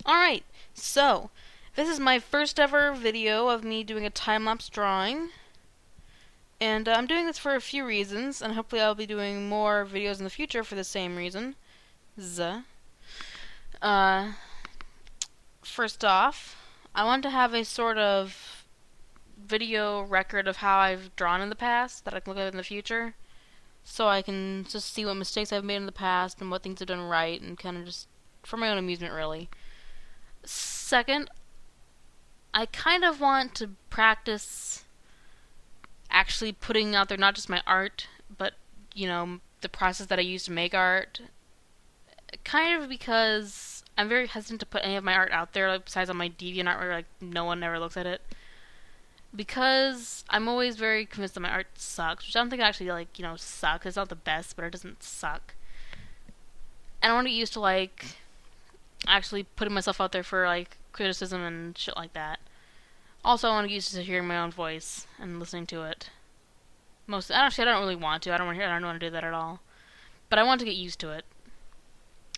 Alright, so this is my first ever video of me doing a time-lapse drawing, and I'm doing this for a few reasons, and hopefully I'll be doing more videos in the future for the same reason. Uh, First off, I want to have a sort of video record of how I've drawn in the past that I can look at in the future, so I can just see what mistakes I've made in the past and what things I've done right, and kind of just for my own amusement, really. Second, I kind of want to practice actually putting out there not just my art, but, the process that I use to make art. Kind of because I'm very hesitant to put any of my art out there, like, besides on my DeviantArt where, like, no one ever looks at it. Because I'm always very convinced that my art sucks, which I don't think it actually, sucks. It's not the best, but it doesn't suck. And I want to get used to, actually putting myself out there for, criticism and shit like that. Also, I want to get used to hearing my own voice and listening to it. Actually, I don't really want to. I don't want to do that at all. But I want to get used to it.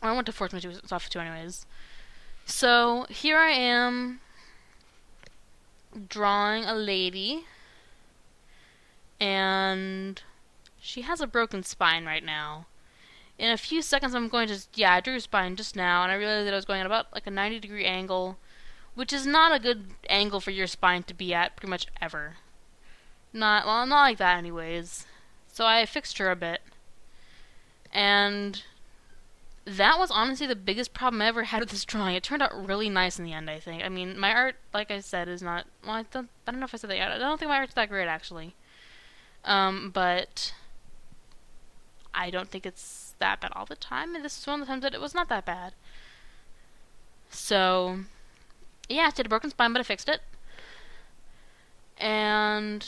I want to force myself to, anyways. So here I am, drawing a lady, and she has a broken spine right now. In a few seconds, I'm going to I drew her spine just now, and I realized that I was going at about a 90-degree angle, which is not a good angle for your spine to be at pretty much ever. Not like that anyways. So I fixed her a bit. And that was honestly the biggest problem I ever had with this drawing. It turned out really nice in the end, I think. I mean, my art, like I said, is not... Well, I don't know if I said that yet. I don't think my art's that great, actually. But I don't think it's that bad all the time, and this is one of the times that it was not that bad. So yeah, I did a broken spine, but I fixed it. And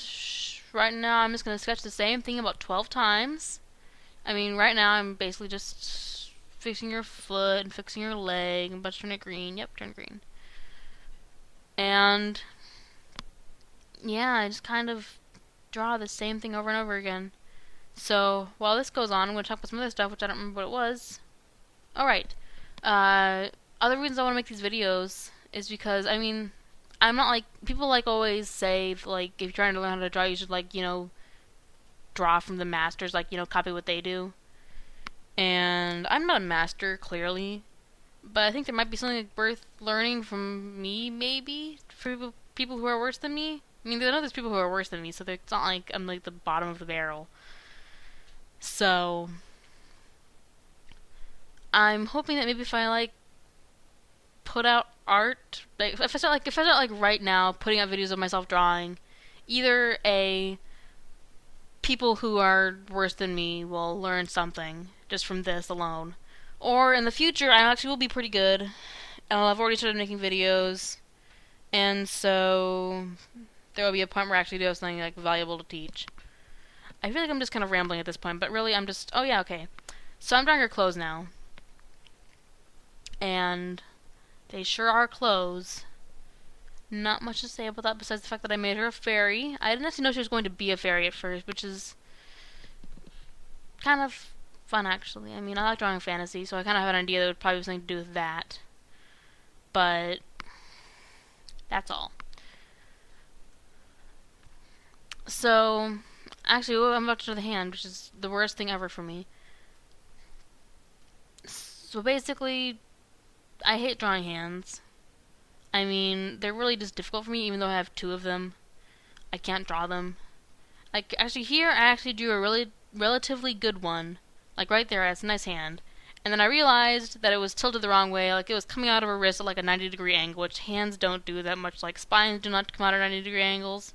right now I'm just going to sketch the same thing about 12 times. I mean, right now I'm basically just fixing your foot and fixing your leg and turn it green. Yep, turn green. And yeah, I just kind of draw the same thing over and over again. So while this goes on, I'm going to talk about some other stuff, which I don't remember what it was. Alright. Other reasons I want to make these videos is because, I mean, I'm not like, people always say, if you're trying to learn how to draw, you should draw from the masters, copy what they do. And I'm not a master, clearly, but I think there might be something worth learning from me, maybe, for people who are worse than me. I mean, I know there's people who are worse than me, so it's not like I'm the bottom of the barrel. So I'm hoping that maybe if I put out art, if I start right now putting out videos of myself drawing, either people who are worse than me will learn something just from this alone, or in the future I actually will be pretty good, and I've already started making videos, and so there will be a point where I actually do have something valuable to teach. I feel like I'm just kind of rambling at this point, but really I'm just... Oh yeah, okay. So I'm drawing her clothes now. And they sure are clothes. Not much to say about that besides the fact that I made her a fairy. I didn't actually know she was going to be a fairy at first, which is kind of fun, actually. I mean, I like drawing fantasy, so I kind of have an idea that it would probably have something to do with that. But that's all. So actually, I'm about to draw the hand, which is the worst thing ever for me. So basically, I hate drawing hands. I mean, they're really just difficult for me, even though I have 2 of them. I can't draw them. Actually, here, I actually drew a really relatively good one. Right there, it's a nice hand. And then I realized that it was tilted the wrong way, it was coming out of her wrist at a 90-degree angle, which hands don't do that much. Spines do not come out at 90-degree angles.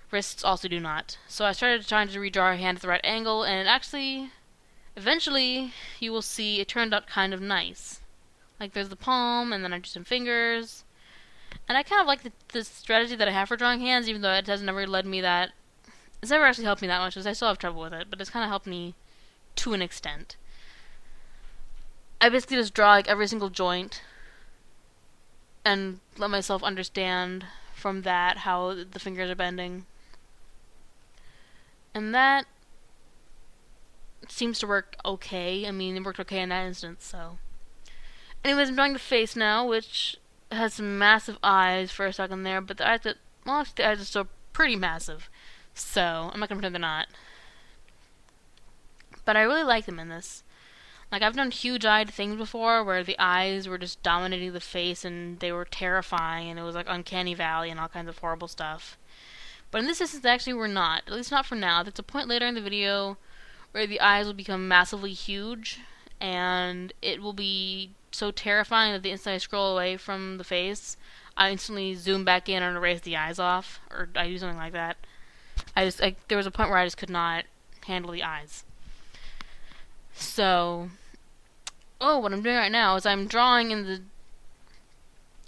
Wrists also do not. So I started trying to redraw her hand at the right angle, and it actually, eventually, you will see it turned out kind of nice. There's the palm, and then I do some fingers. And I kind of like the strategy that I have for drawing hands, even though it has never led me that... It's never actually helped me that much, because I still have trouble with it, but it's kind of helped me to an extent. I basically just draw every single joint, and let myself understand from that how the fingers are bending. And that seems to work okay. I mean, it worked okay in that instance, so... Anyways, I'm drawing the face now, which has some massive eyes for a second there, but the eyes that, well, actually the eyes are still pretty massive. So, I'm not gonna pretend they're not. But I really like them in this. Like, I've done huge-eyed things before where the eyes were just dominating the face and they were terrifying and it was like uncanny valley and all kinds of horrible stuff. But in this instance, they actually were not. At least not for now. There's a point later in the video where the eyes will become massively huge and it will be so terrifying that the instant I scroll away from the face, I instantly zoom back in and erase the eyes off, or I do something like that. There was a point where I just could not handle the eyes. So, what I'm doing right now is I'm drawing in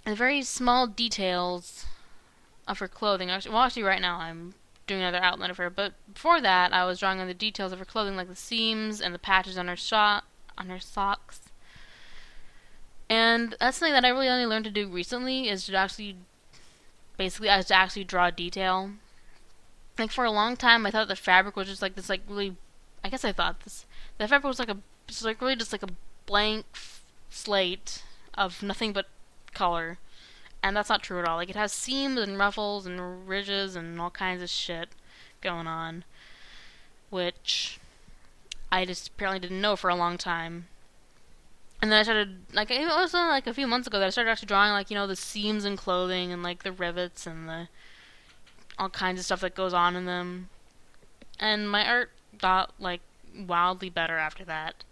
the very small details of her clothing. Actually, right now I'm doing another outline of her, but before that, I was drawing on the details of her clothing, like the seams and the patches on her socks. And that's something that I really only learned to do recently, is to actually draw detail. Like, for a long time, I thought the fabric was just like this, like, really, I guess I thought this, the fabric was really just like a blank slate of nothing but color. And that's not true at all. Like, it has seams and ruffles and ridges and all kinds of shit going on, which I just apparently didn't know for a long time. And then I started, like, it was like a few months ago that I started actually drawing, like, the seams in clothing and, like, the rivets and the all kinds of stuff that goes on in them. And my art got, like, wildly better after that.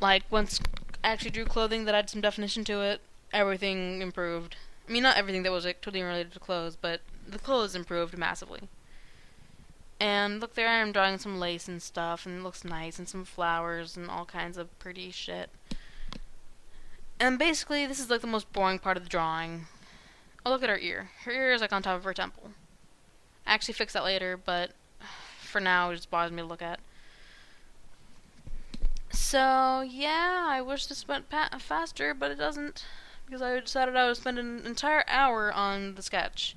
Like, once I actually drew clothing that had some definition to it, everything improved. I mean, not everything that was, like, totally related to clothes, but the clothes improved massively. And look, there I am drawing some lace and stuff, and it looks nice, and some flowers and all kinds of pretty shit. And basically, this is like the most boring part of the drawing. Oh, look at her ear. Her ear is like on top of her temple. I actually fix that later, but for now, it just bothers me to look at. So, yeah, I wish this went faster, but it doesn't. Because I decided I would spend an entire hour on the sketch.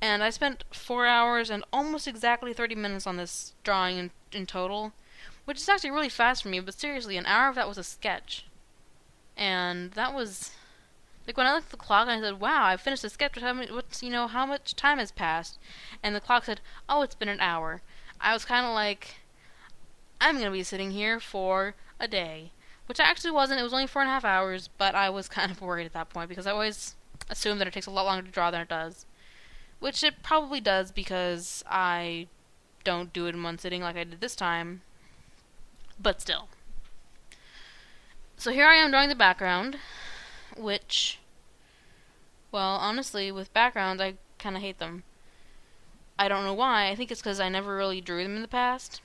And I spent 4 hours and almost exactly 30 minutes on this drawing in total, which is actually really fast for me, but seriously, an hour of that was a sketch. And that was, like, when I looked at the clock and I said, wow, I finished the sketch, how much time has passed? And the clock said, oh, it's been an hour. I was kind of like, I'm going to be sitting here for a day. Which actually wasn't, it was only 4.5 hours, but I was kind of worried at that point, because I always assume that it takes a lot longer to draw than it does. Which it probably does, because I don't do it in one sitting like I did this time. But still. So here I am drawing the background, which, well, honestly, with backgrounds, I kind of hate them. I don't know why. I think it's because I never really drew them in the past.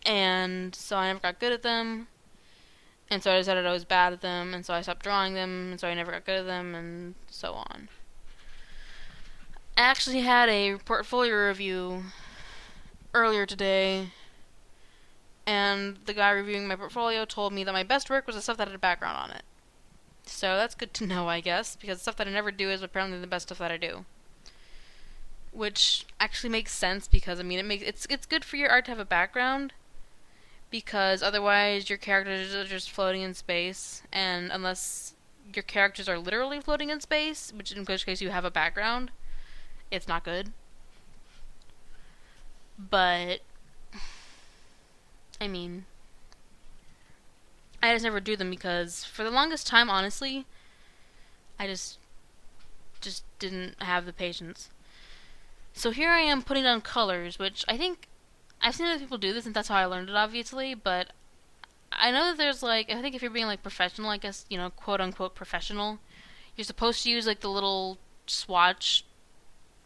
And so I never got good at them. And so I decided I was bad at them, and so I stopped drawing them, and so I never got good at them, and so on. I actually had a portfolio review earlier today, and the guy reviewing my portfolio told me that my best work was the stuff that had a background on it. So that's good to know, I guess, because the stuff that I never do is apparently the best stuff that I do. Which actually makes sense, because, I mean, it's good for your art to have a background, because otherwise your characters are just floating in space, and unless your characters are literally floating in space, in which case you have a background, it's not good. But, I mean, I just never do them because for the longest time, honestly, I just didn't have the patience. So here I am putting down colors, which I think I've seen other people do this, and that's how I learned it, obviously, but I know that there's, like, I think if you're being, like, professional, I guess, quote-unquote professional, you're supposed to use, like, the little swatch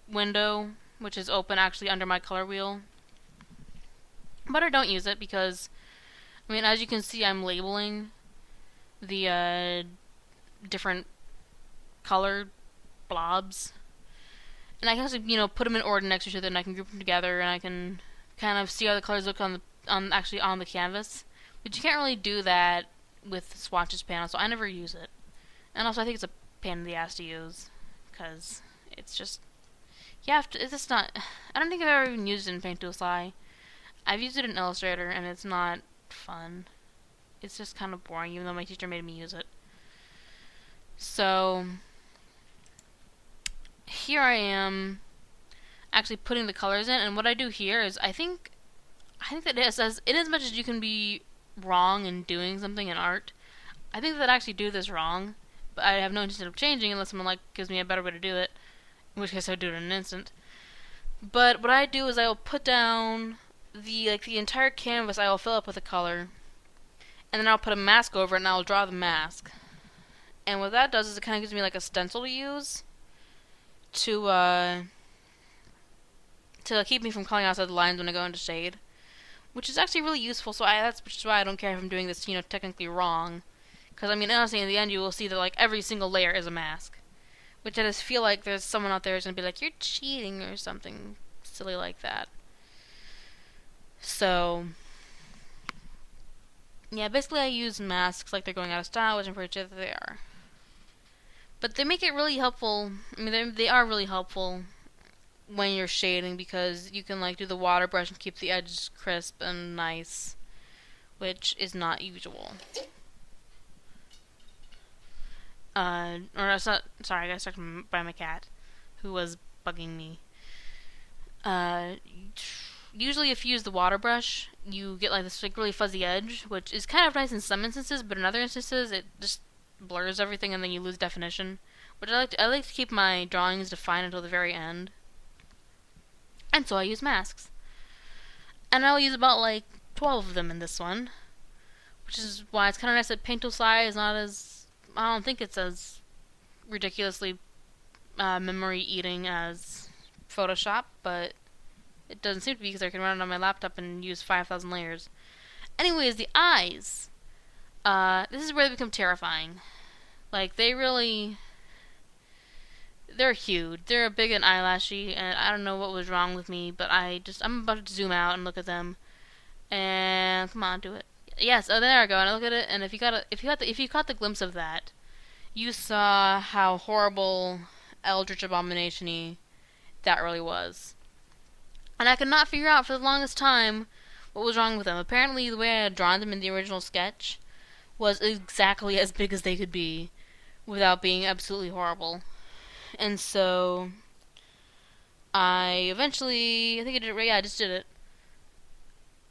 window, which is open actually under my color wheel. But I don't use it because, I mean, as you can see, I'm labeling the different color blobs. And I can also, put them in order next to each other, and I can group them together, and I can kind of see how the colors look on the canvas. But you can't really do that with swatches panel, so I never use it. And also, I think it's a pain in the ass to use, because it's just, you have to, it's just not, I don't think I've ever even used it in Paint Tool Sly. I've used it in Illustrator, and it's not fun. It's just kind of boring, even though my teacher made me use it. So here I am actually putting the colors in, and what I do here is I think that it says, in as much as you can be wrong in doing something in art, I think that I actually do this wrong, but I have no intention of changing unless someone gives me a better way to do it, in which case I would do it in an instant. But what I do is I will put down the entire canvas. I will fill up with a color, and then I'll put a mask over it, and I'll draw the mask. And what that does is it kind of gives me a stencil to use to keep me from calling outside the lines when I go into shade, which is actually really useful. So which is why I don't care if I'm doing this, technically wrong, because honestly, in the end, you will see that every single layer is a mask, which I just feel like there's someone out there who's gonna be like, you're cheating or something silly like that. So yeah, basically I use masks like they're going out of style, which I'm pretty sure that they are. But they make it really helpful. They are really helpful when you're shading, because you can do the water brush and keep the edges crisp and nice, which is not usual. Or it's not. Sorry, I got distracted by my cat, who was bugging me. Usually, if you use the water brush, you get this really fuzzy edge, which is kind of nice in some instances, but in other instances, it just blurs everything, and then you lose definition. Which I like to keep my drawings defined until the very end, and so I use masks. And I'll use about 12 of them in this one, which is why it's kind of nice that paint tool size is not as. I don't think it's as ridiculously memory eating as Photoshop, but it doesn't seem to be, because I can run it on my laptop and use 5,000 layers. Anyways, the eyes. This is where they become terrifying. They're huge. They're big and eyelashy, and I don't know what was wrong with me, but I'm about to zoom out and look at them. And come on, do it. Yes, oh, there I go. And I look at it, and if you caught the glimpse of that, you saw how horrible, eldritch abomination-y that really was. And I could not figure out for the longest time what was wrong with them. Apparently, the way I had drawn them in the original sketch was exactly as big as they could be without being absolutely horrible. And so I think I did it. Yeah, I just did it.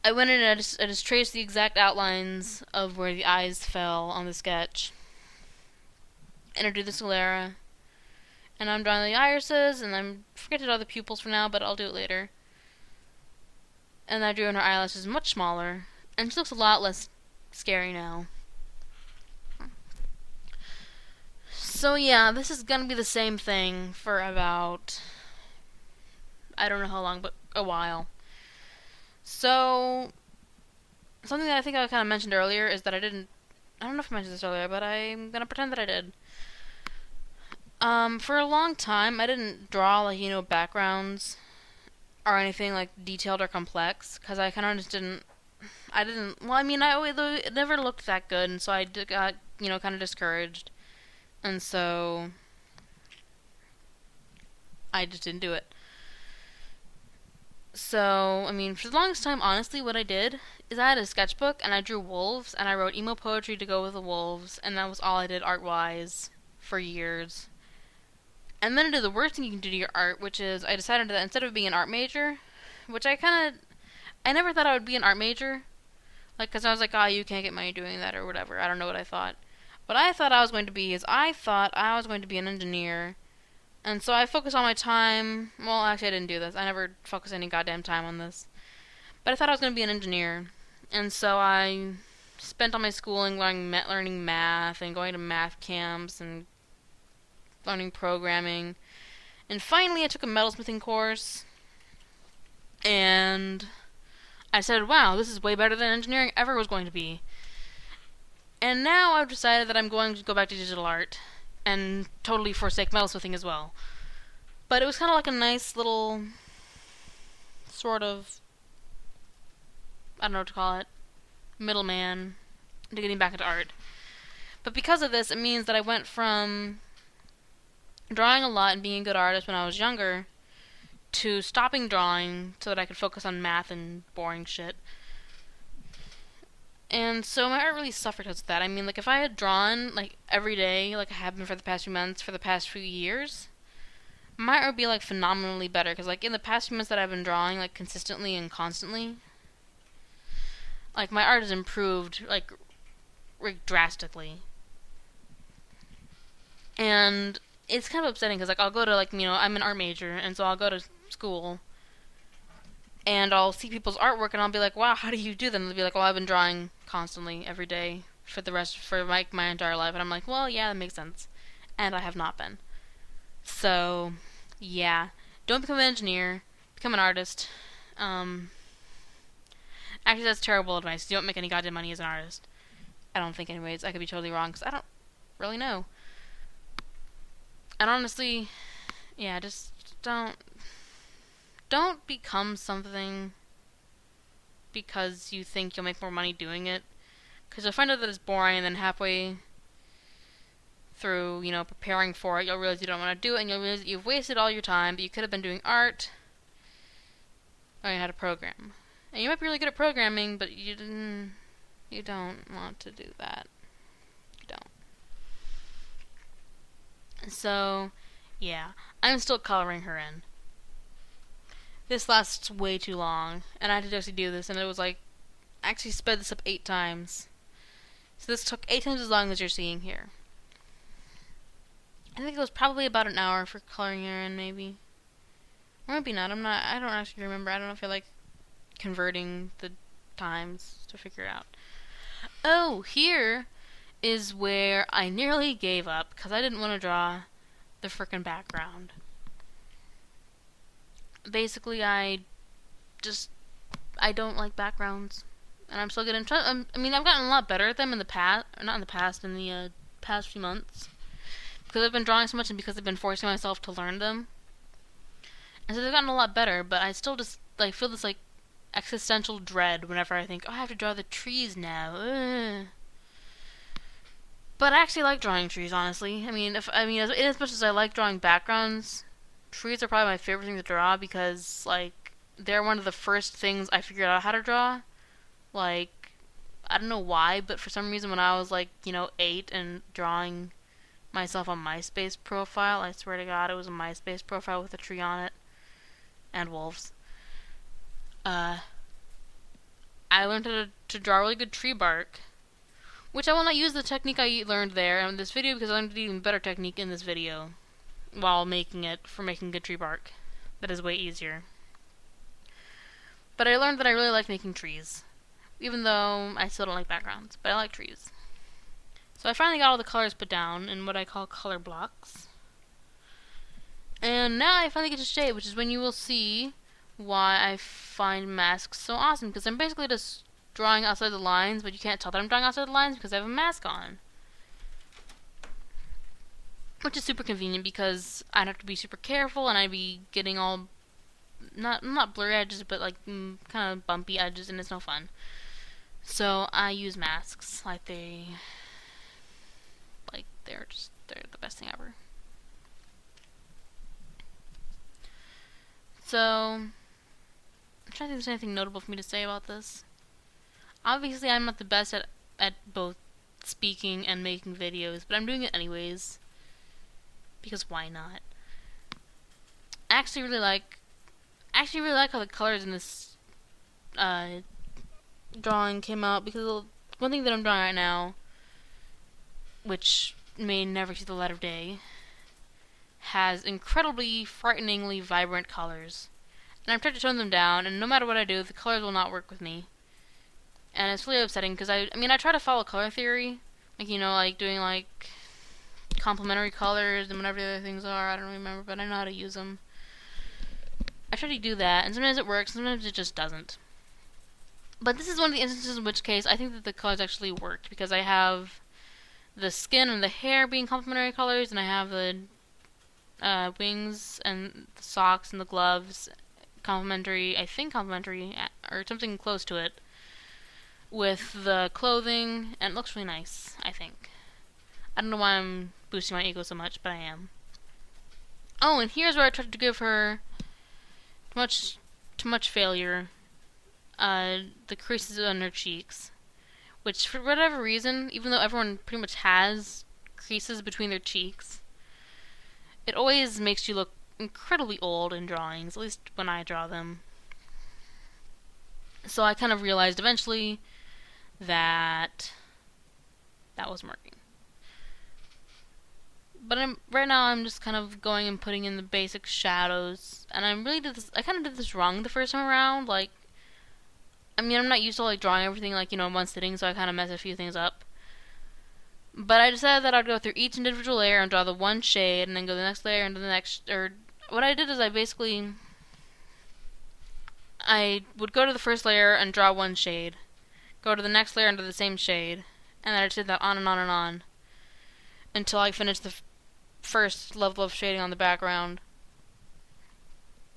I went in and I just traced the exact outlines of where the eyes fell on the sketch. And I drew the sclera. And I'm drawing the irises, and I'm forget to draw the pupils for now, but I'll do it later. And I drew in her eyelashes much smaller, and she looks a lot less scary now. So yeah, this is gonna be the same thing for about, I don't know how long, but a while. So, something that I think I kind of mentioned earlier is that I don't know if I mentioned this earlier, but I'm gonna pretend that I did. For a long time, I didn't draw, backgrounds or anything, detailed or complex, because I kind of just didn't, it never looked that good, and so I got, kind of discouraged, and so I just didn't do it. So, for the longest time, honestly, what I did is I had a sketchbook, and I drew wolves, and I wrote emo poetry to go with the wolves, and that was all I did art-wise for years. And then I did the worst thing you can do to your art, which is I decided that instead of being an art major, which I never thought I would be an art major, because I was like, you can't get money doing that or whatever. I don't know what I thought. What I thought I was going to be is I thought I was going to be an engineer. And so I focused all my time. Well, actually, I didn't do this. I never focused any goddamn time on this. But I thought I was going to be an engineer. And so I spent all my schooling learning math and going to math camps and learning programming. And finally, I took a metalsmithing course. And I said, wow, this is way better than engineering ever was going to be. And now I've decided that I'm going to go back to digital art and totally forsake metalsmithing as well. But it was kind of like a nice little sort of, I don't know what to call it, middleman to getting back into art. But because of this, it means that I went from drawing a lot and being a good artist when I was younger to stopping drawing so that I could focus on math and boring shit. And so my art really suffered because of that. I mean, like, if I had drawn, like, every day, like I have been for the past few months, for the past few years, my art would be, like, phenomenally better. Because, like, in the past few months that I've been drawing, like, consistently and constantly, like, my art has improved, like drastically. And it's kind of upsetting because, like, I'll go to, like, I'm an art major, and so I'll go to school, and I'll see people's artwork, and I'll be like, wow, how do you do them? They'll be like, well, I've been drawing constantly every day for my entire life. And I'm like, well, yeah, that makes sense. And I have not been. So, yeah. Don't become an engineer. Become an artist. Actually, that's terrible advice. You don't make any goddamn money as an artist. I don't think, anyways. I could be totally wrong, because I don't really know. And honestly, yeah, just don't become something because you think you'll make more money doing it. Because you'll find out that it's boring, and then halfway through, preparing for it, you'll realize you don't want to do it, and you'll realize that you've wasted all your time, but you could have been doing art, learning how to program. And you might be really good at programming, but you don't want to do that. You don't. So, yeah. I'm still coloring her in. This lasts way too long, and I had to actually do this, and it was like, I actually sped this up 8 times. So this took 8 times as long as you're seeing here. I think it was probably about an hour for coloring her in, maybe. Or maybe not, I don't actually remember. I don't know if I like converting the times to figure it out. Oh, here is where I nearly gave up, because I didn't want to draw the frickin' background. Basically, I don't like backgrounds, and I'm still getting. I mean, I've gotten a lot better at them in the past, not in the past, in the past few months, because I've been drawing so much, and because I've been forcing myself to learn them, and so they've gotten a lot better. But I still just like feel this like existential dread whenever I think, oh, I have to draw the trees now. Ugh. But I actually like drawing trees, honestly. I mean, as much as I like drawing backgrounds, trees are probably my favorite thing to draw because, like, they're one of the first things I figured out how to draw. Like, I don't know why, but for some reason when I was, like, 8 and drawing myself a MySpace profile, I swear to God, it was a MySpace profile with a tree on it, and wolves. I learned how to draw really good tree bark, which I will not use the technique I learned there in this video because I learned an even better technique in this video while making good tree bark. That is way easier. But I learned that I really like making trees, even though I still don't like backgrounds, but I like trees. So I finally got all the colors put down in what I call color blocks. And now I finally get to shade, which is when you will see why I find masks so awesome, because I'm basically just drawing outside the lines, but you can't tell that I'm drawing outside the lines because I have a mask on. Which is super convenient because I'd have to be super careful and I'd be getting all, not blurry edges, but like kind of bumpy edges, and it's no fun. So I use masks like they're the best thing ever. So, I'm trying to think if there's anything notable for me to say about this. Obviously, I'm not the best at both speaking and making videos, but I'm doing it anyways. Because why not? I actually really like how the colors in this drawing came out, because one thing that I'm drawing right now, which may never see the light of day, has incredibly, frighteningly vibrant colors. And I've tried to tone them down, and no matter what I do, the colors will not work with me. And it's really upsetting, because I try to follow color theory, like doing like complementary colors and whatever the other things are. I don't remember, but I know how to use them. I try to do that, and sometimes it works, sometimes it just doesn't. But this is one of the instances in which case I think that the colors actually worked, because I have the skin and the hair being complementary colors, and I have the wings and the socks and the gloves complementary, or something close to it, with the clothing, and it looks really nice, I think. I don't know why I'm boosting my ego so much, but I am. Oh, and here's where I tried to give her too much failure. The creases on her cheeks, which for whatever reason, even though everyone pretty much has creases between their cheeks, it always makes you look incredibly old in drawings, at least when I draw them. So I kind of realized eventually that that wasn't working. But right now I'm just kind of going and putting in the basic shadows, and I kind of did this wrong the first time around. Like, I mean, I'm not used to like drawing everything like, in one sitting, so I kind of messed a few things up. But I decided that I'd go through each individual layer and draw the one shade, and then go the next layer and the next. Or what I did is I would go to the first layer and draw one shade, go to the next layer and do the same shade, and then I just did that on and on and on until I finished the first level of shading on the background.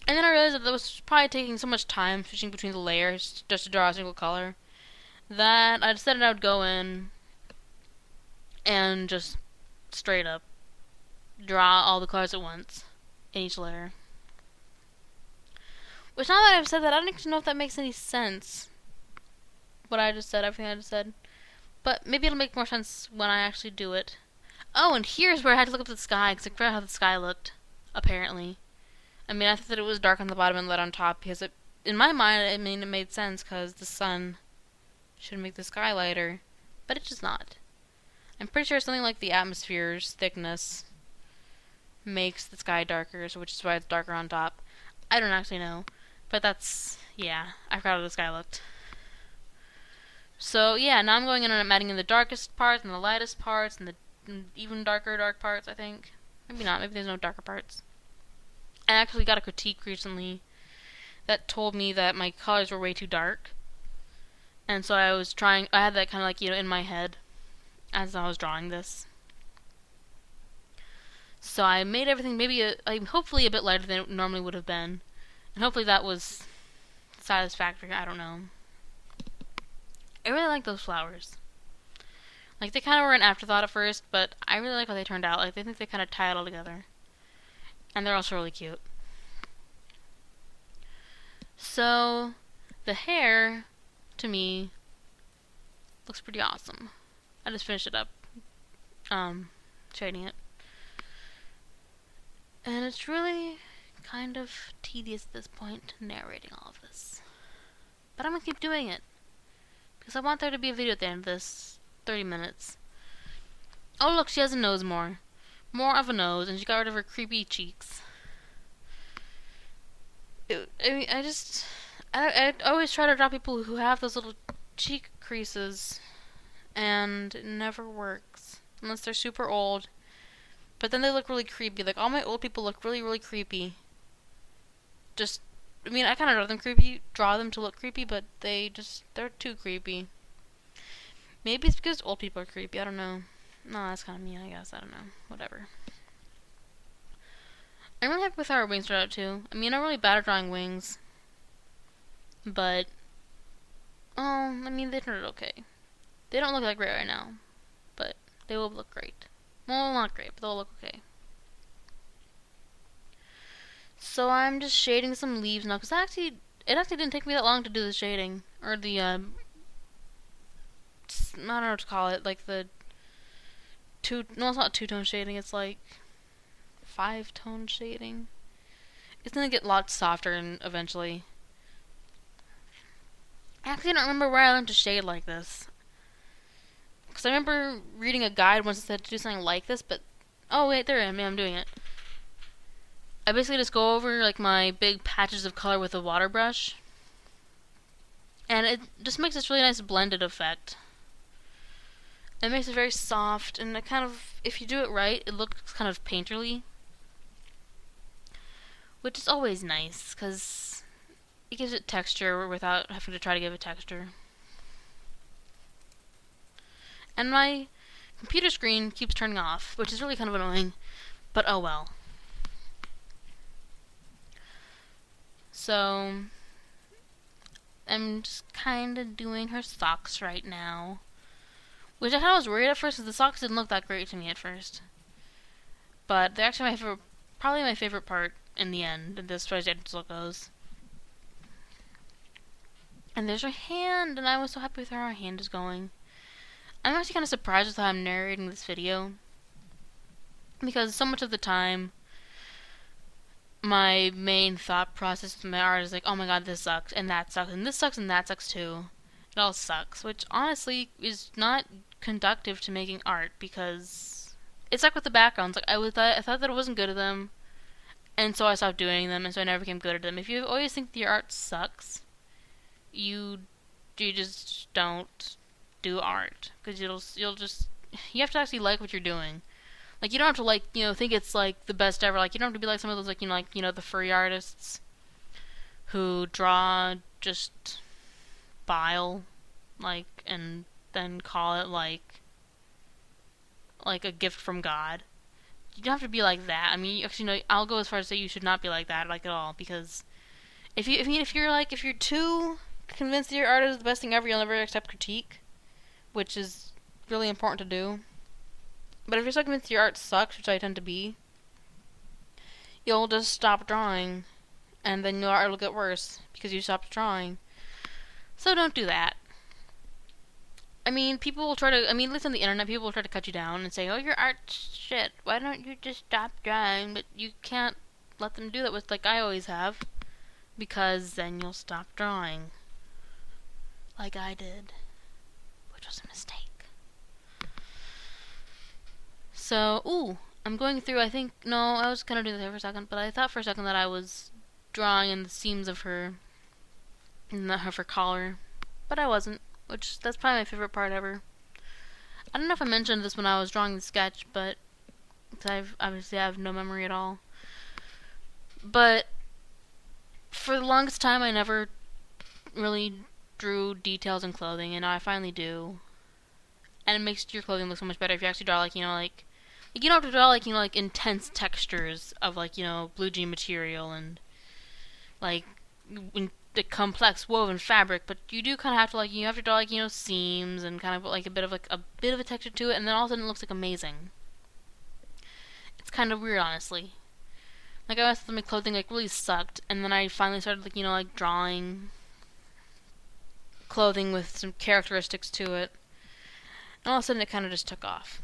And then I realized that was probably taking so much time switching between the layers just to draw a single color that I decided I would go in and just straight up draw all the colors at once in each layer. Which, now that I've said that, I don't actually know if that makes any sense. What I just said, everything I just said. But maybe it'll make more sense when I actually do it. Oh, and here's where I had to look up the sky, because I forgot how the sky looked, apparently. I mean, I thought that it was dark on the bottom and light on top, because in my mind, it made sense, because the sun should make the sky lighter. But it does not. I'm pretty sure something like the atmosphere's thickness makes the sky darker, so which is why it's darker on top. I don't actually know. But that's, yeah, I forgot how the sky looked. So, yeah, now I'm going in and I'm adding in the darkest parts and the lightest parts and the even darker dark parts, I think. Maybe not, maybe there's no darker parts. I actually got a critique recently that told me that my colors were way too dark. And so I had that kind of like, in my head as I was drawing this. So I made everything hopefully a bit lighter than it normally would have been. And hopefully that was satisfactory, I don't know. I really like those flowers. Like, they kind of were an afterthought at first, but I really like how they turned out. Like, I think they kind of tie it all together. And they're also really cute. So, the hair, to me, looks pretty awesome. I just finished it up, shading it. And it's really kind of tedious at this point, narrating all of this. But I'm gonna keep doing it, because I want there to be a video at the end of this 30 minutes. Oh, look, she has a nose more. More of a nose, and she got rid of her creepy cheeks. I always try to draw people who have those little cheek creases, and it never works. Unless they're super old. But then they look really creepy. Like, all my old people look really, really creepy. I kind of draw them to look creepy, but they're too creepy. Maybe it's because old people are creepy, I don't know. No, that's kind of me, I guess, I don't know. Whatever. I'm really happy with how our wings turned out, too. I mean, I'm really bad at drawing wings. But, they turned out okay. They don't look that great right now. But they will look great. Well, not great, but they'll look okay. So I'm just shading some leaves now, because it actually didn't take me that long to do the shading. Or the, I don't know what to call it, like the it's not two-tone shading, it's like 5-tone shading. It's gonna get lots softer eventually. I actually don't remember where I learned to shade like this. Because I remember reading a guide once that said to do something like this, but... Oh, wait, there I am. Yeah, I'm doing it. I basically just go over, like, my big patches of color with a water brush. And it just makes this really nice blended effect. It makes it very soft, and it kind of... If you do it right, it looks kind of painterly. Which is always nice, because it gives it texture without having to try to give it texture. And my computer screen keeps turning off, which is really kind of annoying, but oh well. So, I'm just kind of doing her socks right now. Which I kind of was worried at first, because the socks didn't look that great to me at first. But they're actually probably my favorite part in the end, as far as the end result goes. And there's her hand, and I was so happy with how her hand is going. I'm actually kind of surprised with how I'm narrating this video, because so much of the time, my main thought process with my art is like, oh my god, this sucks, and that sucks, and this sucks, and that sucks too. It all sucks, which honestly is not conductive to making art, because it sucked with the backgrounds. Like, I thought that it wasn't good at them, and so I stopped doing them, and so I never became good at them. If you always think that your art sucks, you just don't do art, because you have to actually like what you're doing. Like, you don't have to, like, think it's, like, the best ever. Like, you don't have to be like some of those, like, the furry artists who draw just bile, like, and then call it, like a gift from God. You don't have to be like that. I mean, actually, no, I'll go as far as to say you should not be like that, like, at all, because if you're too convinced that your art is the best thing ever, you'll never accept critique, which is really important to do. But if you're so convinced your art sucks, which I tend to be, you'll just stop drawing, and then your art will get worse, because you stopped drawing. So don't do that. I mean, at least on the internet, people will try to cut you down and say, oh, your art's shit, why don't you just stop drawing? But you can't let them do that, with like I always have, because then you'll stop drawing. Like I did, which was a mistake. So, I'm going through, I was kind of doing that for a second, but I thought for a second that I was drawing in the seams of her collar, but I wasn't, that's probably my favorite part ever. I don't know if I mentioned this when I was drawing the sketch, but I have no memory at all. But for the longest time, I never really drew details in clothing, and now I finally do. And it makes your clothing look so much better if you actually draw, you don't have to draw, intense textures of, blue jean material and, the complex woven fabric, but you do kind of have to, you have to draw, seams and kind of put, a bit of a texture to it, and then all of a sudden it looks, amazing. It's kind of weird, honestly. I must have my clothing, really sucked, and then I finally started, drawing clothing with some characteristics to it, and all of a sudden it kind of just took off.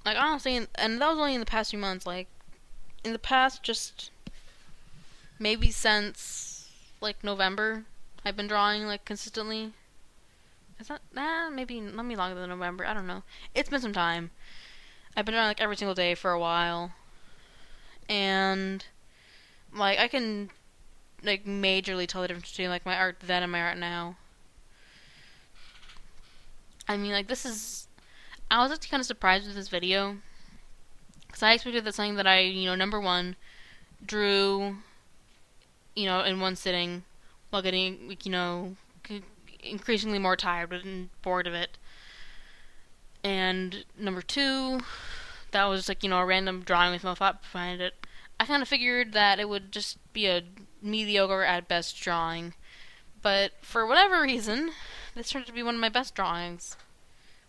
Honestly, and that was only in the past few months, in the past, just maybe since, November, I've been drawing, consistently. Is that, maybe longer than November, I don't know. It's been some time. I've been drawing, every single day for a while. And, I can, majorly tell the difference between, my art then and my art now. I mean, I was actually kind of surprised with this video, because I expected that something that I, number one, drew, in one sitting, while getting, increasingly more tired and bored of it. And number two, that was a random drawing with no thought behind it. I kind of figured that it would just be a mediocre at best drawing, but for whatever reason, this turned out to be one of my best drawings,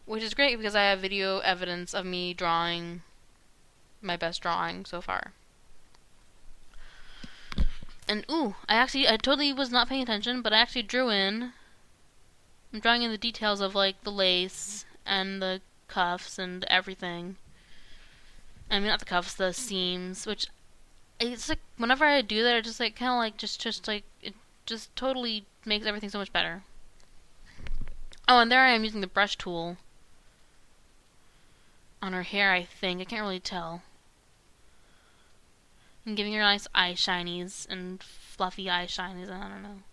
which is great because I have video evidence of me drawing my best drawing so far. And I totally was not paying attention, but I actually I'm drawing in the details of the lace and the cuffs and everything. I mean, not the cuffs, the seams, which it's whenever I do that, it just it just totally makes everything so much better. Oh, and there I am using the brush tool on her hair, I think. I can't really tell. And giving her nice eye shinies and fluffy eye shinies, I don't know.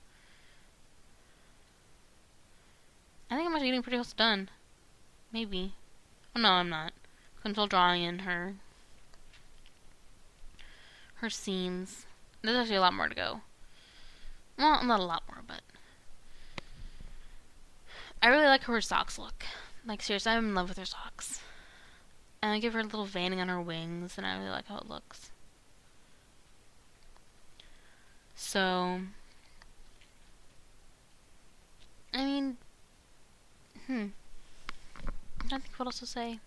I think I'm actually getting pretty close to done. Maybe. Oh, no, I'm not. I'm still drawing in her seams. There's actually a lot more to go. Well, not a lot more, but I really like how her socks look. Seriously, I'm in love with her socks. And I give her a little veining on her wings, and I really like how it looks. So, I mean, I don't think what else to say.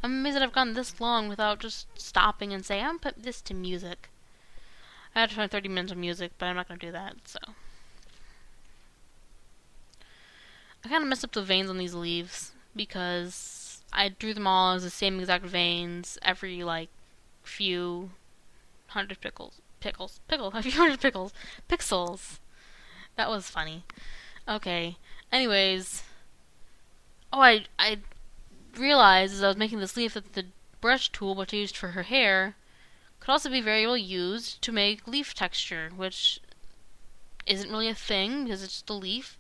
I'm amazed that I've gone this long without just stopping and saying, I'm gonna put this to music. I had to find 30 minutes of music, but I'm not gonna do that, so. I kind of messed up the veins on these leaves because I drew them all as the same exact veins every, like, few hundred a few hundred pixels. That was funny. Okay. Anyways, I realized as I was making this leaf that the brush tool, which I used for her hair, could also be very well used to make leaf texture, which isn't really a thing because it's just a leaf.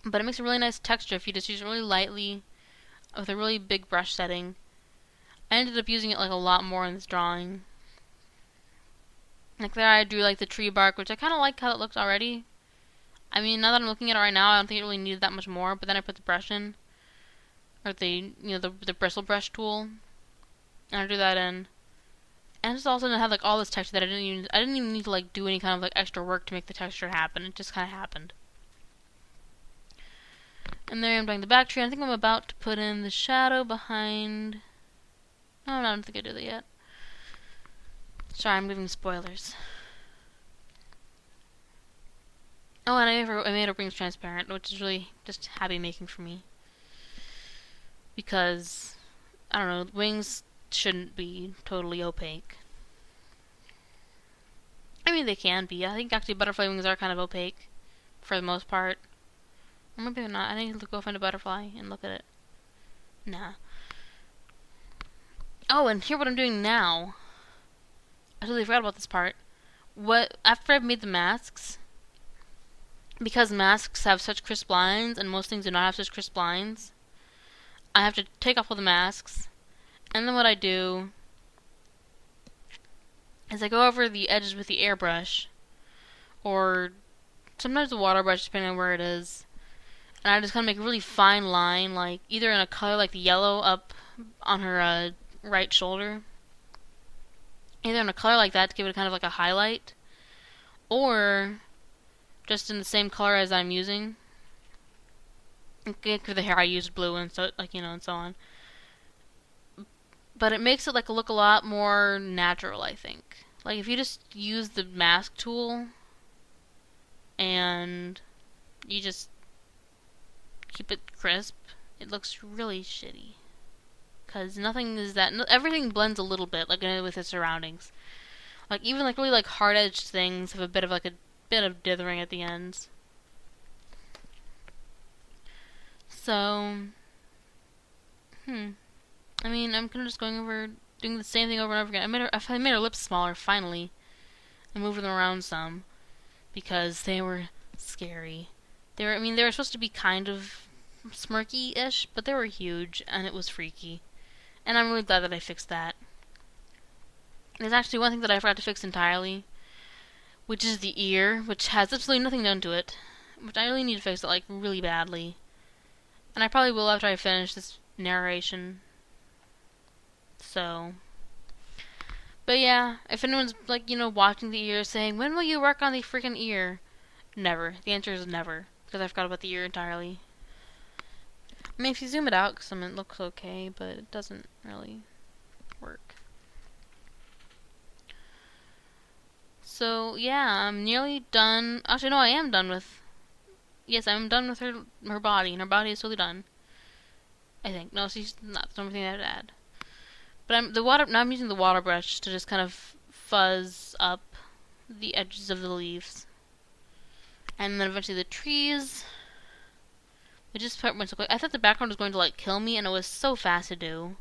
But it makes a really nice texture if you just use it really lightly with a really big brush setting. I ended up using it like a lot more in this drawing. Like there I drew like the tree bark, which I kind of like how it looks already. I mean, now that I'm looking at it right now, I don't think it really needed that much more, but then I put the brush in. Or the bristle brush tool. And I drew that in. And just also had like all this texture that I didn't even need to like do any kind of like extra work to make the texture happen. It just kind of happened. And there I'm doing the back tree. I think I'm about to put in the shadow behind. Oh, no, I don't think I did it yet. Sorry, I'm giving spoilers. Oh, and I made her rings transparent, which is really just happy making for me. Because, I don't know, wings shouldn't be totally opaque. I mean, they can be. I think actually butterfly wings are kind of opaque, for the most part. Or maybe they're not. I need to go find a butterfly and look at it. Nah. Oh, and here what I'm doing now. I totally forgot about this part. After I've made the masks, because masks have such crisp lines, and most things do not have such crisp lines, I have to take off all the masks, and then what I do is I go over the edges with the airbrush, or sometimes the water brush, depending on where it is, and I just kind of make a really fine line, like either in a color like the yellow up on her right shoulder, either in a color like that to give it kind of like a highlight, or just in the same color as I'm using. For the hair I used blue and so and so on. But it makes it like look a lot more natural, I think. Like if you just use the mask tool and you just keep it crisp, it looks really shitty. Cause nothing is that everything blends a little bit, like with the surroundings. Like even like really like hard edged things have a bit of dithering at the ends. So, I mean, I'm kind of just going over, doing the same thing over and over again. I made her lips smaller, finally, and moved them around some, because they were scary. They were supposed to be kind of smirky-ish, but they were huge, and it was freaky. And I'm really glad that I fixed that. There's actually one thing that I forgot to fix entirely, which is the ear, which has absolutely nothing done to it, which I really need to fix it, like, really badly. And I probably will after I finish this narration. So. But yeah, if anyone's, like, watching the ear saying, when will you work on the freaking ear? Never. The answer is never. Because I forgot about the ear entirely. I mean, if you zoom it out, because it looks okay, but it doesn't really work. So, yeah, I'm nearly done. Actually, no, I am done with... Yes, I'm done with her body, and her body is totally done. I think. No, she's not. There's something I have to add. But now I'm using the water brush to just kind of fuzz up the edges of the leaves. And then eventually the trees. Which is part went so quick. I thought the background was going to, like, kill me, and it was so fast to do.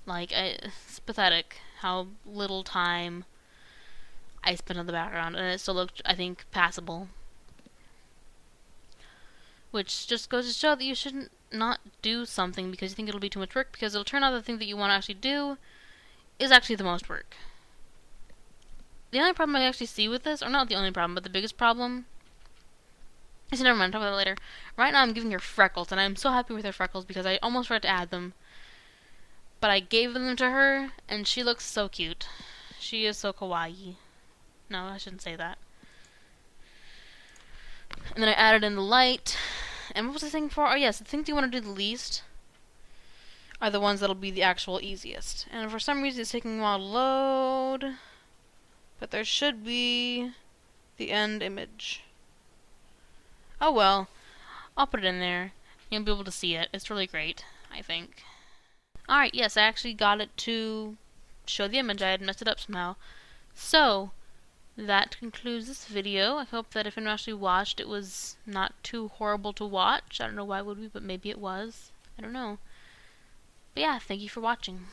Like, it's pathetic how little time I spent on the background, and it still looked, I think, passable. Which just goes to show that you shouldn't not do something because you think it'll be too much work, because it'll turn out the thing that you want to actually do is actually the most work. The only problem I actually see with this, or not the only problem, but the biggest problem, is never mind, I'll talk about that later. Right now I'm giving her freckles, and I'm so happy with her freckles because I almost forgot to add them. But I gave them to her, and she looks so cute. She is so kawaii. No, I shouldn't say that. And then I added in the light. And what was the thing for? Oh yes, the things you want to do the least are the ones that'll be the actual easiest. And for some reason it's taking a while to load. But there should be the end image. Oh well. I'll put it in there. You'll be able to see it. It's really great, I think. Alright, yes, I actually got it to show the image. I had messed it up somehow. So, that concludes this video. I hope that if anyone actually watched, it was not too horrible to watch. I don't know why it would be, but maybe it was. I don't know. But yeah, thank you for watching.